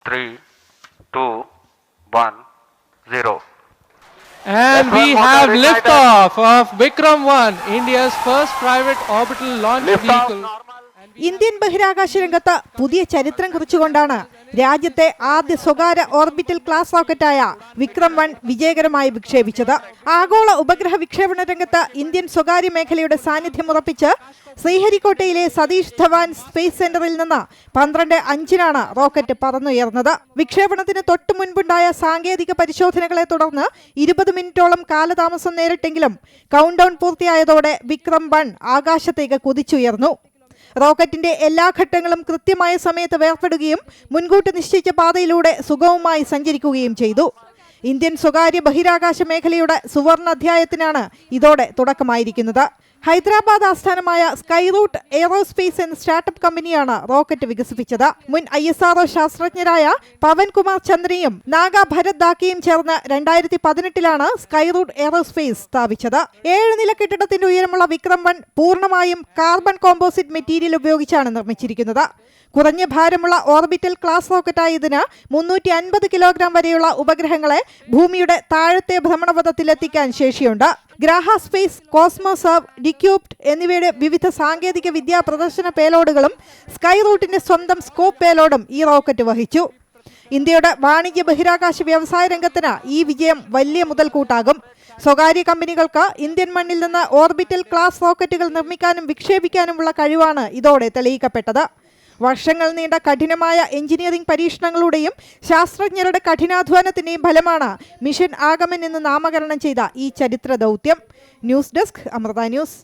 3, 2, 1, 0. And we have liftoff of Vikram 1, India's first private orbital launch vehicle. Indian ബഹിരാകാശ രംഗത്ത് പുതിയ ചരിത്രം കുറിച്ചുകൊണ്ടാണ് രാജ്യത്തെ ആദ്യ സ്വകാര്യ ഓർബിറ്റൽ ക്ലാസ് റോക്കറ്റായ വിക്രം 1 വിജയകരമായി വിക്ഷേപിച്ചത്. ആഗോള ഉപഗ്രഹ വിക്ഷേപണ രംഗത്ത് ഇന്ത്യൻ സ്വകാര്യ മേഖലയുടെ സാന്നിധ്യം ഉറപ്പിച്ച് ശ്രീഹരിക്കോട്ടയിലെ സതീഷ് ധവാൻ സ്പേസ് സെന്ററിൽ നിന്ന് 12:05 റോക്കറ്റ് പറന്നുയർന്നത്. വിക്ഷേപണത്തിന് തൊട്ടു മുൻപുണ്ടായ സാങ്കേതിക പരിശോധനകളെ തുടർന്ന് 20 മിനിറ്റോളം കാലതാമസം നേരിട്ടെങ്കിലും കൗണ്ട് ഡൗൺ പൂർത്തിയായതോടെ വിക്രം 1 ആകാശത്തേക്ക് കുതിച്ചുയർന്നു. റോക്കറ്റിന്റെ എല്ലാ ഘട്ടങ്ങളും കൃത്യമായ സമയത്ത് വേർപെടുകയും മുൻകൂട്ടി നിശ്ചയിച്ച പാതയിലൂടെ സുഗമമായി സഞ്ചരിക്കുകയും ചെയ്തു. ഇന്ത്യൻ സ്വകാര്യ ബഹിരാകാശ മേഖലയുടെ സുവർണ അധ്യായത്തിനാണ് ഇതോടെ തുടക്കമായിരിക്കുന്നത്. ഹൈദരാബാദ് ആസ്ഥാനമായ സ്കൈ റൂട്ട് എയ്റോസ്പേസ് എന്ന സ്റ്റാർട്ടപ്പ് കമ്പനിയാണ് റോക്കറ്റ് വികസിപ്പിച്ചത്. മുൻ ISRO ശാസ്ത്രജ്ഞരായ പവൻകുമാർ ചന്ദ്രയും നാഗ ഭരത് ദാക്കിയും ചേർന്ന് 2018 സ്കൈ റൂട്ട് എയ്റോസ്പേസ് സ്ഥാപിച്ചത്. 7 നില കെട്ടിടത്തിന്റെ ഉയരമുള്ള വിക്രം 1 പൂർണ്ണമായും കാർബൺ കോമ്പോസിറ്റ് മെറ്റീരിയൽ ഉപയോഗിച്ചാണ് നിർമ്മിച്ചിരിക്കുന്നത്. കുറഞ്ഞ ഭാരമുള്ള ഓർബിറ്റൽ ക്ലാസ് റോക്കറ്റായ ഇതിന് 350 കിലോഗ്രാം വരെയുള്ള ഉപഗ്രഹങ്ങളെ ഭൂമിയുടെ താഴത്തെ ഭ്രമണപഥത്തിലെത്തിക്കാൻ ശേഷിയുണ്ട്. ഗ്രാഹ സ്പേസ്, കോസ്മോസർവ്, ഡിക്യൂബ്ഡ് എന്നിവയുടെ വിവിധ സാങ്കേതിക വിദ്യാ പ്രദർശന പേലോഡുകളും സ്കൈ റൂട്ടിന്റെ സ്വന്തം സ്കോപ്പ് പേലോഡും ഈ റോക്കറ്റ് വഹിച്ചു. ഇന്ത്യയുടെ വാണിജ്യ ബഹിരാകാശ വ്യവസായ രംഗത്തിന് ഈ വിജയം വലിയ മുതൽക്കൂട്ടാകും. സ്വകാര്യ കമ്പനികൾക്ക് ഇന്ത്യൻ മണ്ണിൽ നിന്ന് ഓർബിറ്റൽ ക്ലാസ് റോക്കറ്റുകൾ നിർമ്മിക്കാനും വിക്ഷേപിക്കാനുമുള്ള കഴിവാണ് ഇതോടെ തെളിയിക്കപ്പെട്ടത്. വർഷങ്ങൾ നീണ്ട കഠിനമായ എഞ്ചിനീയറിംഗ് പരീക്ഷണങ്ങളുടെയും ശാസ്ത്രജ്ഞരുടെ കഠിനാധ്വാനത്തിന്റെയും ഫലമാണ് മിഷൻ ആഗമൻ എന്ന് നാമകരണം ചെയ്ത ഈ ചരിത്ര ദൗത്യം. News desk, Amrita news.